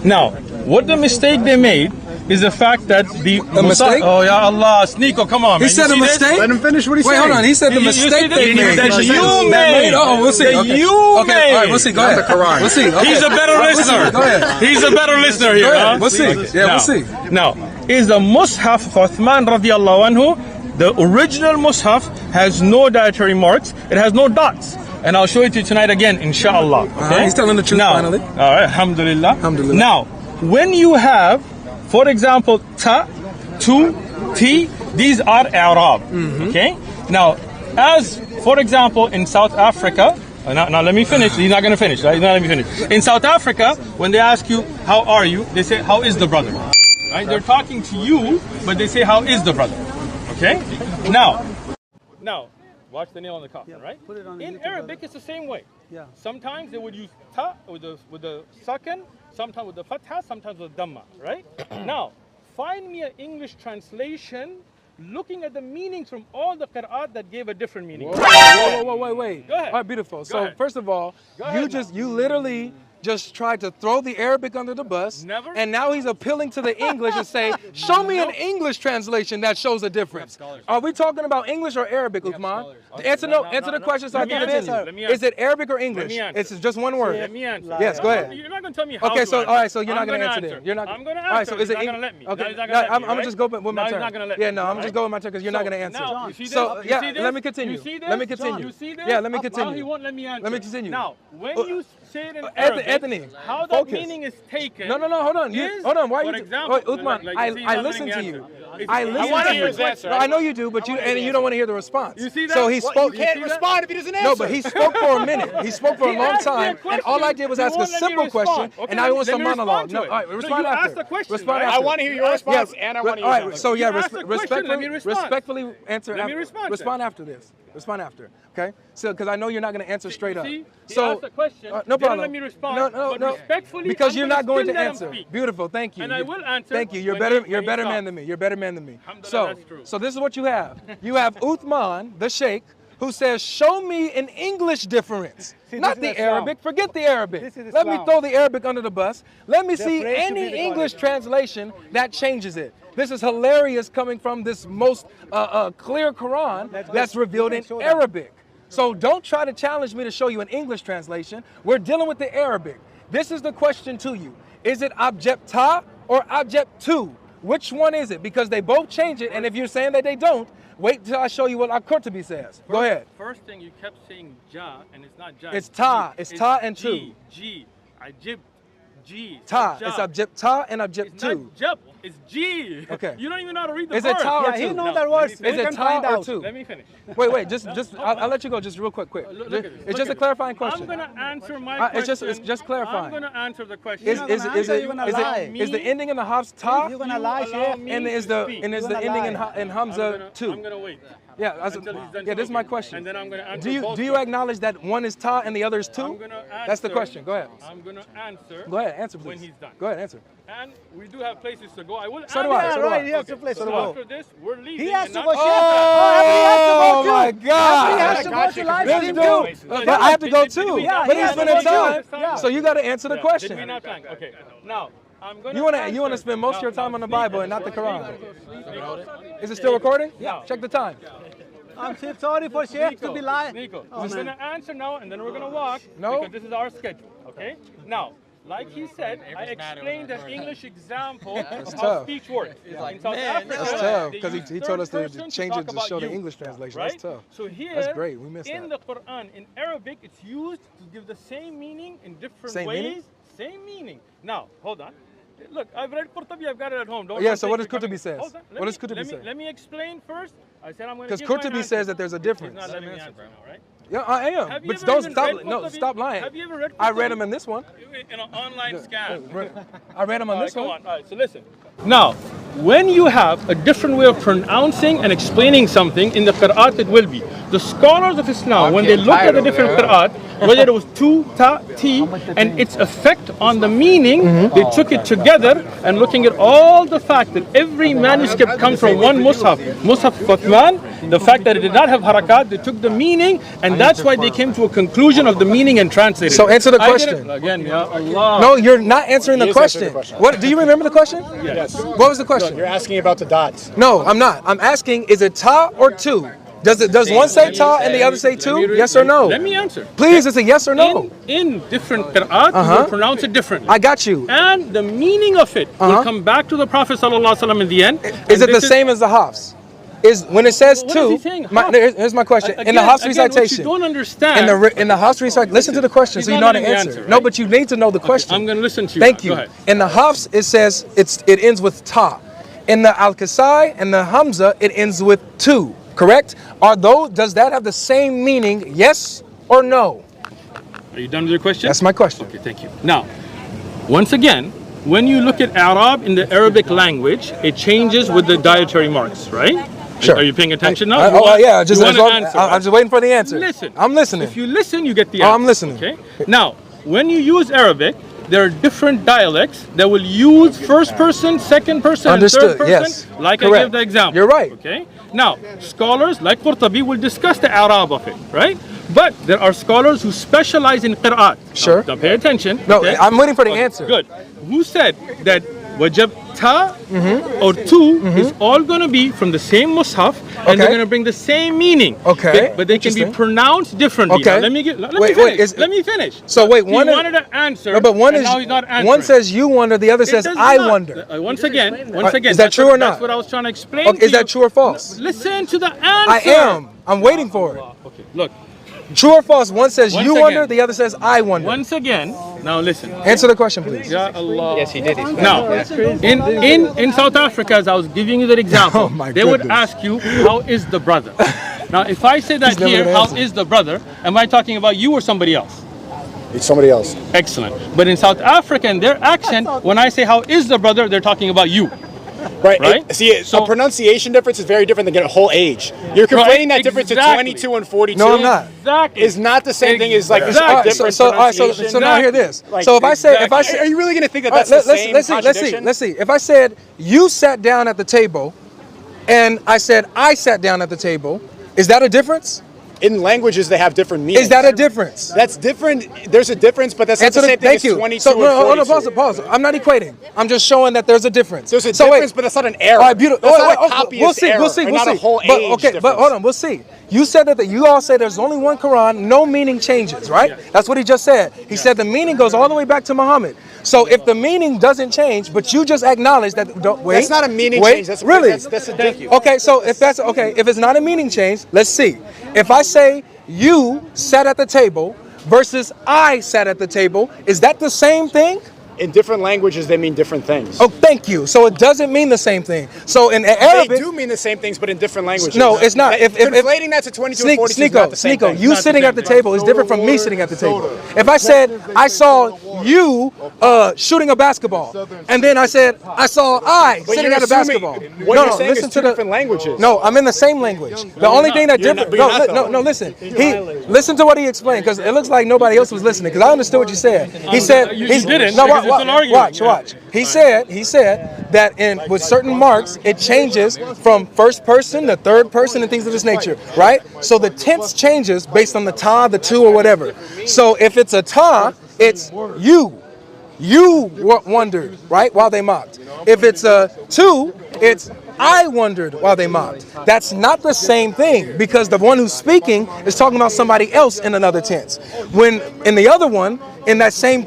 Now, what the mistake they made is the fact that the mistake? Oh, ya Allah. SNEAKO, come on, He man. said You a see this? mistake. Let him finish what he's Wait, saying. hold on. He said the You see mistake this? they made. That you made. Oh, we'll see. That Okay. you Okay. made. All right. We'll see. Go ahead. the Quran. We'll see. Okay. He's a better listener. Go ahead. He's a better listener here. Go ahead. Huh? We'll see. Yeah, we'll see. Now, is the Mus'haf of Uthman radiallahu anhu, the original Mus'haf has no dietary marks. It has no dots. And I'll show it to you tonight again, inshallah. Okay? He's telling the truth now, finally. All right, alhamdulillah. Alhamdulillah. Now, when you have, for example, ta, tu, ti, these are i'rab. Okay? Now, as for example, in South Africa, now let me finish. He's not going to finish, right? He's not let me finish. In South Africa, when they ask you, how are you? They say, how is the brother? Right? They're talking to you, but they say, how is the brother? Okay? Now, watch the nail on the coffin, right? Put it on in YouTube, Arabic, it's the same way. Yeah. Sometimes they would use ta with the sakin, sometimes with the fatha, sometimes with dhamma, right? Now, find me an English translation looking at the meanings from all the qira'at that gave a different meaning. Wait. Go ahead. All right, beautiful. So ahead. first of all, you literally just tried to throw the Arabic under the bus. Never. And now he's appealing to the English and say, show me an English translation that shows a difference. Are we talking about English or Arabic, Uthman? Answer the question so I can continue. Is it Arabic or English? It's just one word. Let me answer. Yes, go ahead. You're not going to tell me how Okay, to so answer. all right, so you're not I'm going to answer answer. then. You're not. I'm going to answer. All right, so is it? He's not going to let me. Okay, I'm I'm just go with my He's turn. not going to let me. Yeah, no, I'm just going with my turn because you're not going to answer. Now, you see this? So You yeah, see this? let me continue. You see this? Let me continue. You see this? Yeah, let me Well, continue. he won't let me answer. Let me continue. Now, when you say it in Arabic, Anthony, how that focus. meaning is taken. No, hold on. Hold on. Why are you? For example, Wait, Uthman, I listen to you. I want to hear his answer. No, I know you do, but you don't want to hear the response. You see that? So he spoke. You can't respond if he doesn't answer. No, but he spoke for a minute. He spoke for a long asked me a time, and question. all I did was You ask a won't let me simple respond. question, Okay, and now he wants let some me respond monologue. to No, it. all right, No, respond you after. asked the question, Respond right? after. I want to hear your response, and I want to hear All his right, answer. so yeah, You asked the question, let me respond. respectfully answer. Let me respond to Respond it. after this. Respond after. Okay. So, because I know you're not going to answer straight up. See, he So asked the question, no didn't problem. let me respond, No. but respectfully, Because I'm you're gonna not going still to let him answer. speak. Beautiful. Thank you. And I will answer Thank you. You're when better. he- You're a when he better man talks. than me. You're a better man than me. Alhamdulillah, that's true. So this is what you have. You have Uthman, the Sheikh, who says, show me an English difference. Not the Arabic. Forget the Arabic. Let me throw the Arabic under the bus. Let me see any English translation that changes it. This is hilarious coming from this most clear Quran that's revealed in Arabic. So don't try to challenge me to show you an English translation. We're dealing with the Arabic. This is the question to you. Is it object ta or object tu? Which one is it? Because they both change it, and if you're saying that they don't, wait till I show you what Al-Qurtubi says. Go ahead. First thing, you kept saying ja, and it's not ja. It's ta. G. It's ta and tu. G. Ajib. G. Ta. Ja. It's object ta and object It's tu. not jab. It's G. Okay. You don't even know how to read the Is it verse. ta or Yeah, he tu? knows No, that let words. me Is finish. it ta or tu? Let me finish. Wait, just I'll let you go just real quick. Look at this. It's Look just a at clarifying this. question. I'm going to answer my It's question. just clarifying. I'm going to answer the question. Is You're not gonna answer, you're gonna lie. is the ending in the Hafs ta? You're gonna lie, allow Sheikh. me And is to the speak. and is You're the gonna ending lie. in Hamza I'm too? gonna wait. Yeah, Until he's done this is my talking. question. And then I'm gonna answer Do you both do you questions. acknowledge that one is ta and the other is I'm tu? gonna answer. That's the question. Go ahead. I'm gonna answer. Go ahead. Answer, please. When he's done. Go ahead. Answer. And we do have places to go. I will So answer. do I. Yeah, So do I. right, he has to play So so do I. After this, we're leaving. He has and to not go going Sheikh. back. Oh He has to my God! go to live This stream dude, too. but I have to go Did too. we Yeah, But he he's has to spending go too. time, Yeah. so you got to answer the Did we question. not plan? Okay. Now, I'm gonna. You want answer. to spend most of your time on the Bible and not the Quran. Is it still recording? Yeah. Check the time. I'm so sorry for Sheikh to be lying. Nico, Oh, I'm man. gonna answer now, and then we're gonna walk. No. Because this is our schedule. Okay. Now, like he said, I explained an English example of how tough. speech works. In South Africa, That's tough they because use he told us to third person change talk it to about show the you, English translation. right? That's tough. So here, That's great. We missed in that. the Quran, in Arabic, it's used to give the same meaning in different Same ways. meaning? Same meaning. Now, hold on. Look, I've read Qurtubi, I've got it at home. Don't Yeah, don't so think what does you're coming- Qurtubi says? Hold on, What does Qurtubi let me- say? Let me explain first. I said I'm going to Because give my Qurtubi answer. says that there's a difference. He's not letting me answer now, right? Yeah, I am. Have you But ever don't even stop. read No, Qurtubi? stop lying. Have you ever read I read Qurtubi? him in this one. In an online scan. I read him on this Come one. on. All right, so listen. Now, when you have a different way of pronouncing and explaining something in the Qur'an, it will be. The scholars of Islam, when they look at the different Qur'an, whether it was tu, ta, ti, and its effect on the meaning, they took it together and looking at all the fact that every manuscript comes from one Mus'haf. Mus'haf Uthman, the fact that it did not have harakat, they took the meaning, and that's why they came to a conclusion of the meaning and translated it. So answer the I did question. it- Again, ya Allah. No, you're not answering the is question. answering the question. What? Do you remember the question? Yes. What was the question? You're asking about the dots. No, I'm not. I'm asking, is it ta or tu? Does one say ta and the other say tu? Yes or no? Let me answer. Please, it's a yes or no. In different qira'at, you will pronounce it differently. I got you. And the meaning of it will come back to the Prophet ﷺ in the end. Is it the same as the Hafs? Is when it says What is tu? he saying? Here's my question. In the Hafs Again, what you recitation. don't understand. In the Hafs recitation, listen to the question He's so you not know how to letting me answer. answer, No, right? but you need to know the question. I'm going to listen to you. Thank Go you. ahead. In the Hafs, it says it ends with ta. In the Al-Kasai and the Hamza, it ends with tu. correct? Does that have the same meaning, yes or no? Are you done with your question? That's my question. Okay, thank you. Now, once again, when you look at Arab in the Arabic language, it changes with the dietary marks, right? Sure. Are you paying attention now? Yeah, you want an answer, I'm just waiting for the answer. Listen. I'm listening. If you listen, you get the answer. I'm listening. Okay. Now, when you use Arabic, there are different dialects that will use first person, second person, Understood, and third person. yes. Like Correct. I gave the example. You're right. Okay. Now, scholars like Qur'an will discuss the Arab of it, right? But there are scholars who specialize in Qur'an. Sure. Now pay attention. No, okay? I'm waiting for the answer. Good. Who said that wajab ta or tu is all going to be from the same mushaf and they're going to bring the same meaning. Okay. But they can be pronounced differently. Okay. Now, let me finish. So wait, He one wanted to answer. No, but one and is now he's not answering. one says you wonder, the other It says does I not. wonder. Once again, Is that true or not? That's what I was trying to explain. Okay, to is that you. true or false? Listen to the answer. I am. I'm waiting for it. Okay. Look. True or false? One says Once you again. wonder, the other says I wonder. Once again, now listen. Answer the question, please. Ya Allah. Yes, he did. Now, in South Africa, as I was giving you that example, Oh my they would goodness. ask you, how is the brother? Now, if I say that He's never here, gonna how answer. is the brother, am I talking about you or somebody else? It's somebody else. Excellent. But in South Africa, in their accent, when I say how is the brother, they're talking about you. Right. Right? See, So- a pronunciation difference is very different than a whole age. You're conflating that difference to exactly. 22 and 42. No, I'm not. Exactly. Is not the same thing as like Exactly. a All right, different all right, pronunciation. so now hear this. Like, So if I say, are you really going to think that all right, that's the same let's see. contradiction? Let's see. If I said you sat down at the table, and I said I sat down at the table, is that a difference? In languages, they have different meanings. Is that a difference? That's different. There's a difference, but that's not the same thing Thank as you. 22 So and hold on, 42. pause. I'm not equating. I'm just showing that there's a difference. There's a So difference, but that's not an error. All right, beautiful. That's Oh, not oh, a copyist we'll see. error, We'll see. or We'll not see. a whole But age okay, but difference. hold on. We'll see. You said that you all say there's only one Quran, no meaning changes, right? That's what he just said. He said the meaning goes all the way back to Muhammad. So if the meaning doesn't change, but you just acknowledge that, wait, That's not a meaning wait, change. That's really. That's ridiculous. Okay, so if that's okay, if it's not a meaning change, let's see. If I say you sat at the table versus I sat at the table, is that the same thing? In different languages, they mean different things. Oh, thank you. So it doesn't mean the same thing. So in Arabic, They do mean the same things, but in different languages. No, it's not. If Conflating that to 22 and 42 is not the same thing. you sitting at the table is different from me sitting at the table. If I said I saw you shooting a basketball, and then I said I saw But sitting you're at a assuming basketball. What No, you're saying listen is to two different languages. No, I'm in the same language. The only thing that You're not- different. but you're not, though. No, listen. Listen to what he explained, because it looks like nobody else was listening. Because I understood what you said. He said You he's didn't, no. because you're still arguing. Watch. He said that with certain marks it changes from first person to third person and things of this nature, right? So the tense changes based on the ta, the tu, or whatever. So if it's a ta, it's you wondered, right, while they mocked. If it's a tu, it's I wondered while they mocked. That's not the same thing, because the one who's speaking is talking about somebody else in another tense. When in the other one, in that same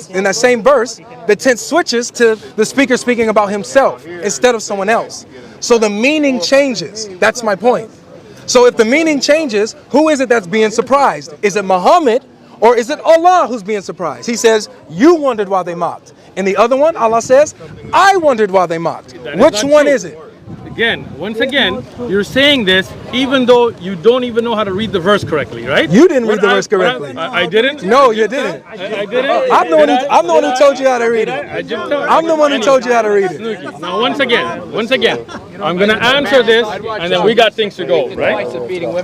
verse, the tense switches to the speaker speaking about himself instead of someone else. So the meaning changes. That's my point. So if the meaning changes, who is it that's being surprised? Is it Muhammad, or is it Allah who's being surprised? He says, you wondered while they mocked. In the other one, Allah says, I wondered while they mocked. Which one is it? Once again, you're saying this even though you don't even know how to read the verse correctly, right? You didn't read the verse correctly. I didn't? No, you didn't. I didn't? I'm the one who told you how to read it. I'm the one who told you how to read it. Now, once again, I'm going to answer this, and then we got things to go, right?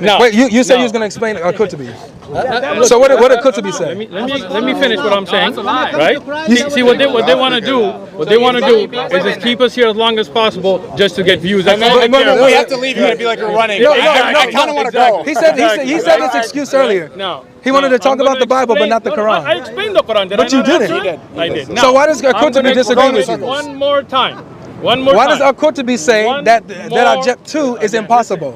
Now, Wait, you said you was going to explain Kutubi. So what did Kutubi say? let me finish what I'm saying, right? See what they want to do. What they want to do is just keep us here as long as possible just to get views. That's all they care about. We have to leave. You're going to be like, we're running. No, I kind of want to go. He said this excuse earlier. He wanted to talk about the Bible, but not the Quran. I explained the Quran. But you didn't. I did. So why does Kutubi disagree with you? One more time. Why does Al-Qurtubi say that Ajab 2 is impossible?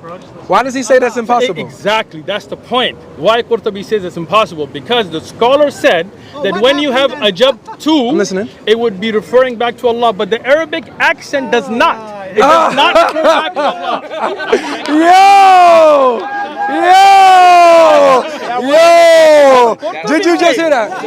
Why does he say that's impossible? Exactly, that's the point. Why Qurtubi says it's impossible? Because the scholar said that when you have Ajab 2, it would be referring back to Allah, but the Arabic accent does not. It does not refer back to Allah. Yo! Yo! Did you just hear that?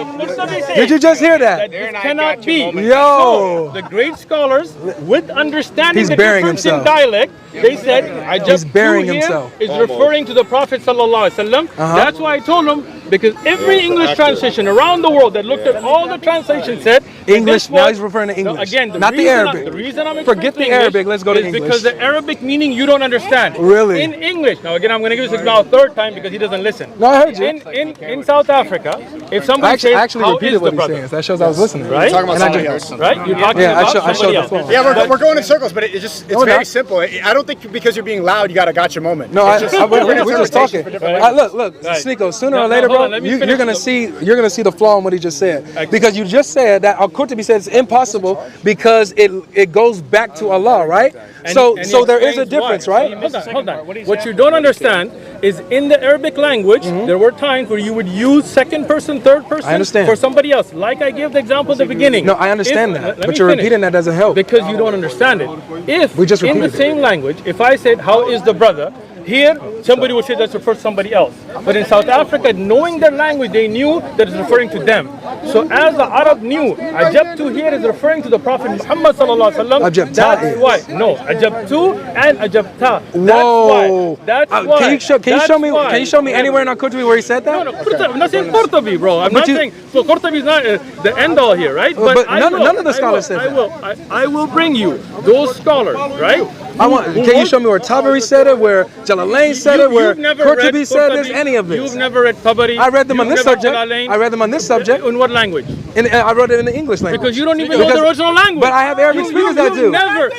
Did you just hear that? This cannot be. Yo! So, the great scholars, with understanding He's the burying difference himself. in dialect, they said, He's burying here himself. is referring to the Prophet sallallahu alaihi wasallam. That's why I told him, because every English translation around the world that looked at all the translations said English. Now he's referring to English. Again, not the Arabic. The reason I'm Forget the English Arabic. Let's go to is English. because the Arabic meaning you don't understand. Really? In English. Now again, I'm going to give this now a third time because he doesn't listen. No, I heard you. In South Africa, if somebody says, I actually how repeated is what the he's brother? saying. That shows I was listening. Right? Talking about And I somebody just- else. Right? You're talking Yeah, I about showed somebody the else. phone. Yeah, we're going in circles, but it's No, very not. simple. I don't think because you're being loud, you got a gotcha moment. No, It's just we're just interpretation talking. for different Look, Right. Sneako. Sooner Now, or later, hold bro, on, let me you're finish gonna the- see the flaw in what he just said. Because you just said that Al-Qurtubi said it's impossible because it goes back to Allah, right? And So he there is a explains difference, why. right? Hold on. What you don't understand is in the Arabic language, there were times where you would use second person, third person I understand. for somebody else. Like I gave the example at the beginning. No, I understand If- that, let but me you're finish. repeating that doesn't help. Because you don't understand it. If We just in the repeated it. same language, if I said, how is the brother? Here, somebody would say that's referred to somebody else. But in South Africa, knowing their language, they knew that it's referring to them. So as the Arab knew, Ajabtu here is referring to the Prophet Muhammad sallallahu alaihi wasallam. Ajabta That's is. why. No, Ajabtu and Ajabta. Whoa! That's why. Can you show me That's anywhere in Al-Qurtubi where he said that? No, I'm not saying Qurtubi, bro. I'm But not you- saying. So Qurtubi is not the end all here, right? But I none- will, none of the I scholars will, said that. I will bring you those scholars, right? Can you show me where Tabari said it, where Jalalain said it, where You've never read Qurtubi said this, Qurtubi, any of this? You've never read Tabari. I read them on you've this never subject. Jalalain. I read them on this subject. In what language? And I wrote it in the English language. Because you don't even know the original language. But I have Arabic speakers that do.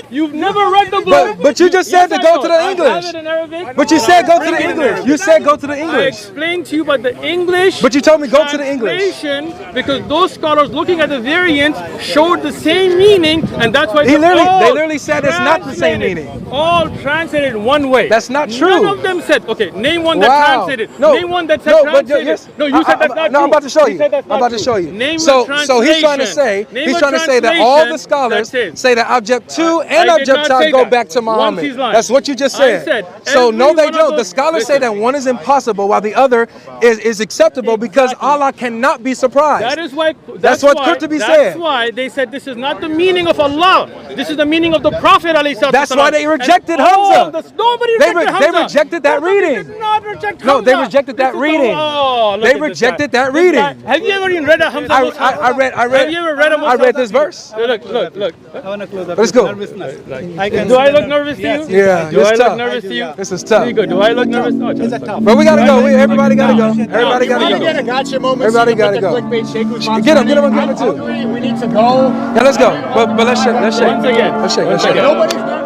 You've never read the book. But you just said to go to the I English. have it in Arabic. But you said go to the English. You said go to the I English. explained to you about the English. But you told me go to the English. translation, because those scholars looking at the variants showed the same meaning, and that's why They they're all literally said it's not the same translated- meaning. All translated one way. That's not true. None of them said. Okay, name one that Wow. translated. No. Name one that said No, but translated. yes. No, you said that's not true. No, I'm about to show You you. said that's I'm not about to true. show you. Name So a translation. he's trying to say Name he's a trying to say that all the translation scholars that says- say that Object 2 and I did Object not 5 say go that. back to Once Muhammad. he's lying. That's what you just I said. said So every no, they one of don't. The those- scholars say listen. that one is impossible while the other is acceptable because Allah cannot be surprised. That is why. That's what Qurtubi said. That's why they said this is not the meaning of Allah. This is the meaning of the Prophet ﷺ. That's why they rejected And all Hamza. nobody They rejected they Hamza. rejected that Qurtubi reading. Did not reject No, they Hamza. rejected that This is the- reading. Oh, look They at this rejected guy. that This reading. guy- Have you ever even read a Hamza? I read Have you ever read a I read this verse. Look. I want to close up. Let's go. I can Do I look nervous to you? Yeah, Do it's I tough. look nervous to you? This is tough. Here you go. Do I look nervous? Oh, it's tough. But we gotta go. Everybody gotta go. Everybody gotta You get a go. gotcha moment. Everybody so you gotta put the go. clickbait shake with Bob Get him Tony. on camera too. We need to go. Yeah, let's go. But let's shake. Let's shake. Once again. Let's shake. Once Let's shake. again. Nobody's